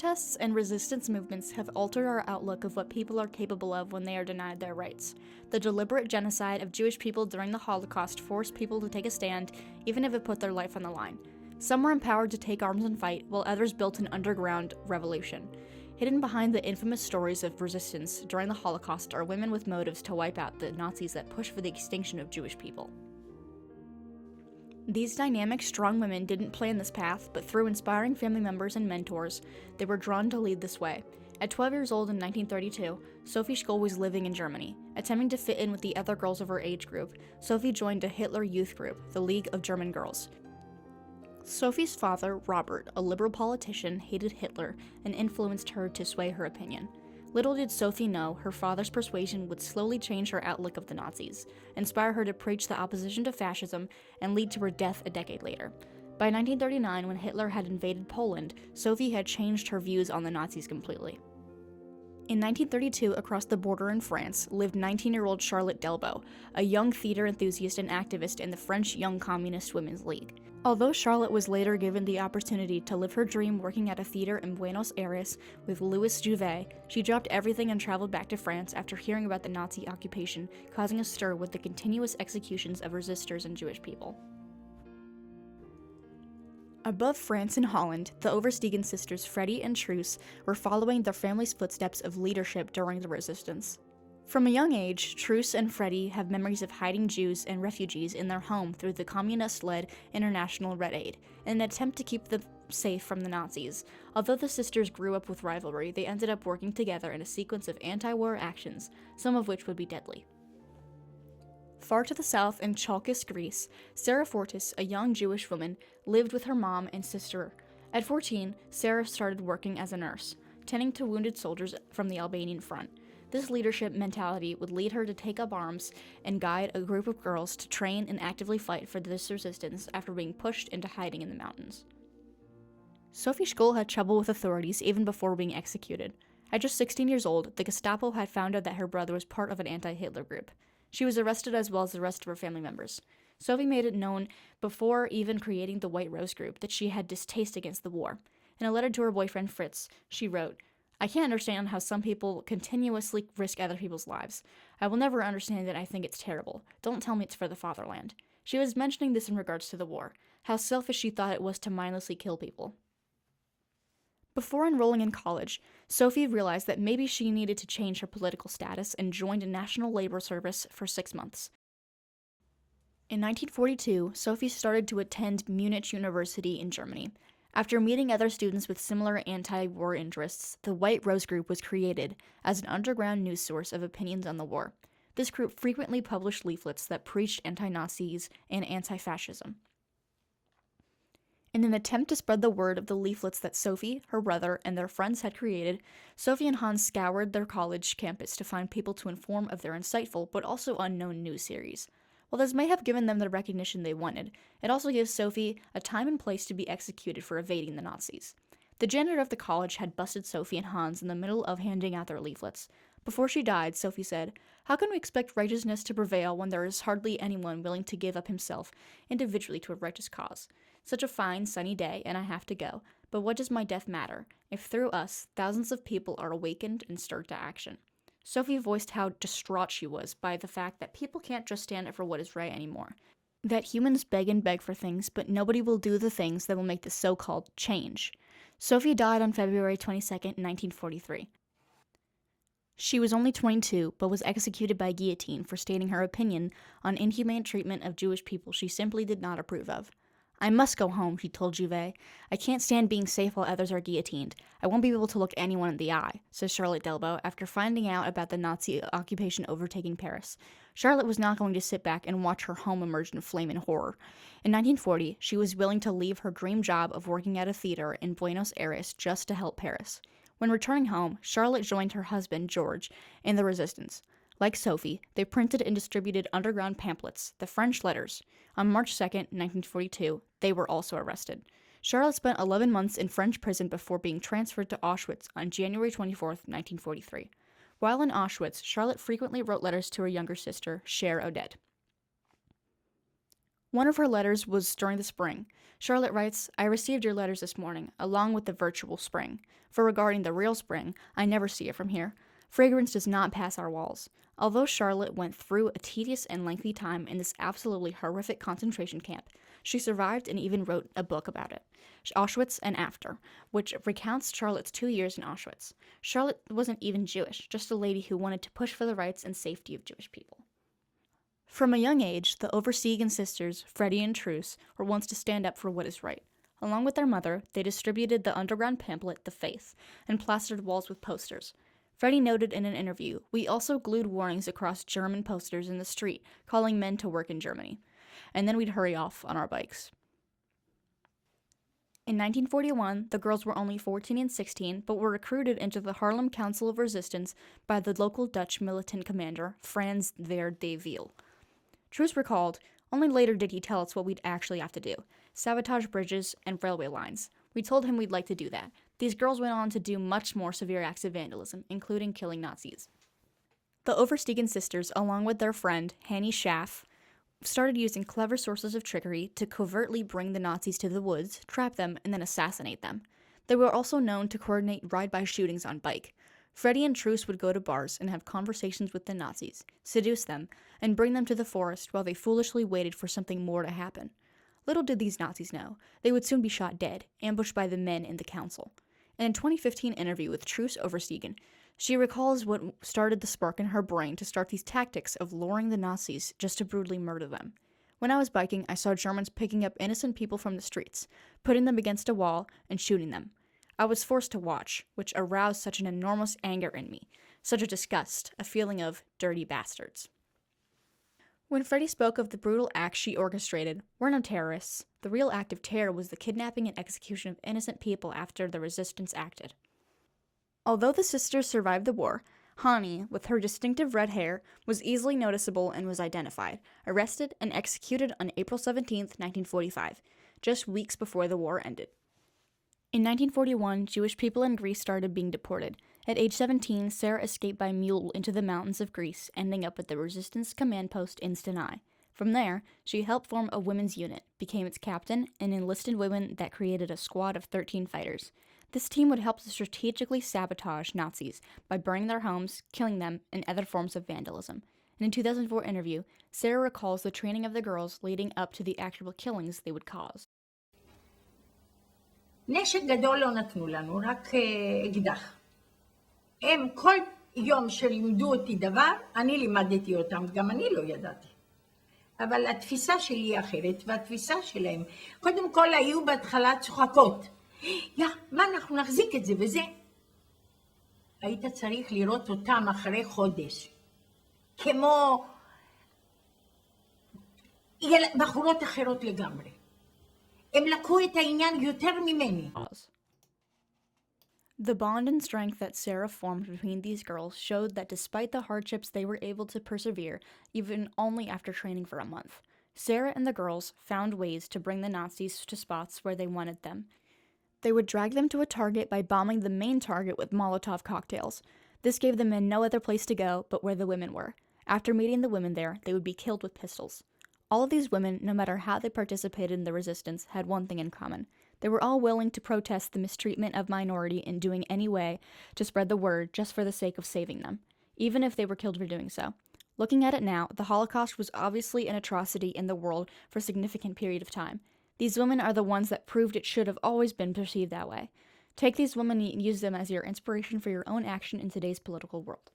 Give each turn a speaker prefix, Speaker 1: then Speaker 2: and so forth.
Speaker 1: Protests and resistance movements have altered our outlook of what people are capable of when they are denied their rights. The deliberate genocide of Jewish people during the Holocaust forced people to take a stand, even if it put their life on the line. Some were empowered to take arms and fight, while others built an underground revolution. Hidden behind the infamous stories of resistance during the Holocaust are women with motives to wipe out the Nazis that pushed for the extinction of Jewish people. These dynamic, strong women didn't plan this path, but through inspiring family members and mentors, they were drawn to lead this way. At 12 years old in 1932, Sophie Scholl was living in Germany. Attempting to fit in with the other girls of her age group, Sophie joined a Hitler Youth group, the League of German Girls. Sophie's father, Robert, a liberal politician, hated Hitler and influenced her to sway her opinion. Little did Sophie know her father's persuasion would slowly change her outlook of the Nazis, inspire her to preach the opposition to fascism, and lead to her death a decade later. By 1939, when Hitler had invaded Poland, Sophie had changed her views on the Nazis completely. In 1932, across the border in France, lived 19-year-old Charlotte Delbo, a young theater enthusiast and activist in the French Young Communist Women's League. Although Charlotte was later given the opportunity to live her dream working at a theater in Buenos Aires with Louis Jouvet, she dropped everything and traveled back to France after hearing about the Nazi occupation, causing a stir with the continuous executions of resistors and Jewish people. Above France and Holland, the Oversteegen sisters Freddie and Truus were following their family's footsteps of leadership during the resistance. From a young age, Truus and Freddie have memories of hiding Jews and refugees in their home through the communist-led International Red Aid, in an attempt to keep them safe from the Nazis. Although the sisters grew up with rivalry, they ended up working together in a sequence of anti-war actions, some of which would be deadly. Far to the south in Chalkis, Greece, Sarah Fortis, a young Jewish woman, lived with her mom and sister. At 14, Sarah started working as a nurse, tending to wounded soldiers from the Albanian front. This leadership mentality would lead her to take up arms and guide a group of girls to train and actively fight for this resistance after being pushed into hiding in the mountains. Sophie Scholl had trouble with authorities even before being executed. At just 16 years old, the Gestapo had found out that her brother was part of an anti-Hitler group. She was arrested as well as the rest of her family members. Sophie made it known before even creating the White Rose group that she had distaste against the war. In a letter to her boyfriend Fritz, she wrote, "I can't understand how some people continuously risk other people's lives. I will never understand it. I think it's terrible. Don't tell me it's for the fatherland." She was mentioning this in regards to the war, how selfish she thought it was to mindlessly kill people. Before enrolling in college, Sophie realized that maybe she needed to change her political status and joined a national labor service for 6 months. In 1942, Sophie started to attend Munich University in Germany. After meeting other students with similar anti-war interests, the White Rose Group was created as an underground news source of opinions on the war. This group frequently published leaflets that preached anti-Nazis and anti-fascism. In an attempt to spread the word of the leaflets that Sophie, her brother, and their friends had created, Sophie and Hans scoured their college campus to find people to inform of their insightful but also unknown news series. While this may have given them the recognition they wanted, it also gives Sophie a time and place to be executed for evading the Nazis. The janitor of the college had busted Sophie and Hans in the middle of handing out their leaflets. Before she died, Sophie said, "How can we expect righteousness to prevail when there is hardly anyone willing to give up himself individually to a righteous cause? Such a fine, sunny day, and I have to go. But what does my death matter, if through us, thousands of people are awakened and stirred to action?" Sophie voiced how distraught she was by the fact that people can't just stand up for what is right anymore. That humans beg and beg for things, but nobody will do the things that will make the so-called change. Sophie died on February 22, 1943. She was only 22, but was executed by guillotine for stating her opinion on inhumane treatment of Jewish people she simply did not approve of. "I must go home," she told Jouvet. "I can't stand being safe while others are guillotined. I won't be able to look anyone in the eye," says Charlotte Delbo after finding out about the Nazi occupation overtaking Paris. Charlotte was not going to sit back and watch her home emerge in flame and horror. In 1940, she was willing to leave her dream job of working at a theater in Buenos Aires just to help Paris. When returning home, Charlotte joined her husband, George, in the resistance. Like Sophie, they printed and distributed underground pamphlets, the French letters. On March 2, 1942, they were also arrested. Charlotte spent 11 months in French prison before being transferred to Auschwitz on January 24, 1943. While in Auschwitz, Charlotte frequently wrote letters to her younger sister, Cher Odette. One of her letters was during the spring. Charlotte writes, "I received your letters this morning, along with the virtual spring. For regarding the real spring, I never see it from here. Fragrance does not pass our walls." Although Charlotte went through a tedious and lengthy time in this absolutely horrific concentration camp, she survived and even wrote a book about it, Auschwitz and After, which recounts Charlotte's 2 years in Auschwitz. Charlotte wasn't even Jewish, just a lady who wanted to push for the rights and safety of Jewish people. From a young age, the Oversteegen sisters, Freddie and Truce, were wants to stand up for what is right. Along with their mother, they distributed the underground pamphlet, The Faith, and plastered walls with posters. Freddie noted in an interview, "We also glued warnings across German posters in the street, calling men to work in Germany. And then we'd hurry off on our bikes." In 1941, the girls were only 14 and 16, but were recruited into the Haarlem Council of Resistance by the local Dutch militant commander, Frans de Wiel. Truce recalled, "Only later did he tell us what we'd actually have to do. Sabotage bridges and railway lines. We told him we'd like to do that. These girls went on to do much more severe acts of vandalism, including killing Nazis." The Oversteegen sisters, along with their friend, Hannie Schaaf, started using clever sources of trickery to covertly bring the Nazis to the woods, trap them, and then assassinate them. They were also known to coordinate drive-by shootings on bike. Freddie and Truce would go to bars and have conversations with the Nazis, seduce them, and bring them to the forest while they foolishly waited for something more to happen. Little did these Nazis know, they would soon be shot dead, ambushed by the men in the council. In a 2015 interview with Truce Oversteegen, she recalls what started the spark in her brain to start these tactics of luring the Nazis just to brutally murder them. "When I was biking, I saw Germans picking up innocent people from the streets, putting them against a wall, and shooting them. I was forced to watch, which aroused such an enormous anger in me, such a disgust, a feeling of dirty bastards." When Freddie spoke of the brutal acts she orchestrated, were no terrorists. The real act of terror was the kidnapping and execution of innocent people after the resistance acted. Although the sisters survived the war, Hannie, with her distinctive red hair, was easily noticeable and was identified, arrested, and executed on April 17, 1945, just weeks before the war ended. In 1941, Jewish people in Greece started being deported. At age 17, Sarah escaped by mule into the mountains of Greece, ending up at the resistance command post in Stenai. From there, she helped form a women's unit, became its captain, and enlisted women that created a squad of 13 fighters. This team would help to strategically sabotage Nazis by burning their homes, killing them, and other forms of vandalism. In a 2004 interview, Sarah recalls the training of the girls leading up to the actual killings they would cause.
Speaker 2: נשק גדול לא נתנו לנו, רק אקדח. הם כל יום שלימדו אותי דבר, אני לימדתי אותם, גם אני לא ידעתי. אבל התפיסה שלי היא אחרת, והתפיסה שלהם, קודם כל היו בהתחלה צוחקות. מה אנחנו נחזיק את זה וזה? היית צריך לראות אותם אחרי חודש, כמו בחורות אחרות לגמרי. הם לקחו את העניין יותר ממני.
Speaker 1: The bond and strength that Sarah formed between these girls showed that despite the hardships they were able to persevere, even only after training for a month. Sarah and the girls found ways to bring the Nazis to spots where they wanted them. They would drag them to a target by bombing the main target with Molotov cocktails. This gave the men no other place to go but where the women were. After meeting the women there, they would be killed with pistols. All of these women, no matter how they participated in the resistance, had one thing in common. They were all willing to protest the mistreatment of minority in doing any way to spread the word just for the sake of saving them, even if they were killed for doing so. Looking at it now, the Holocaust was obviously an atrocity in the world for a significant period of time. These women are the ones that proved it should have always been perceived that way. Take these women and use them as your inspiration for your own action in today's political world.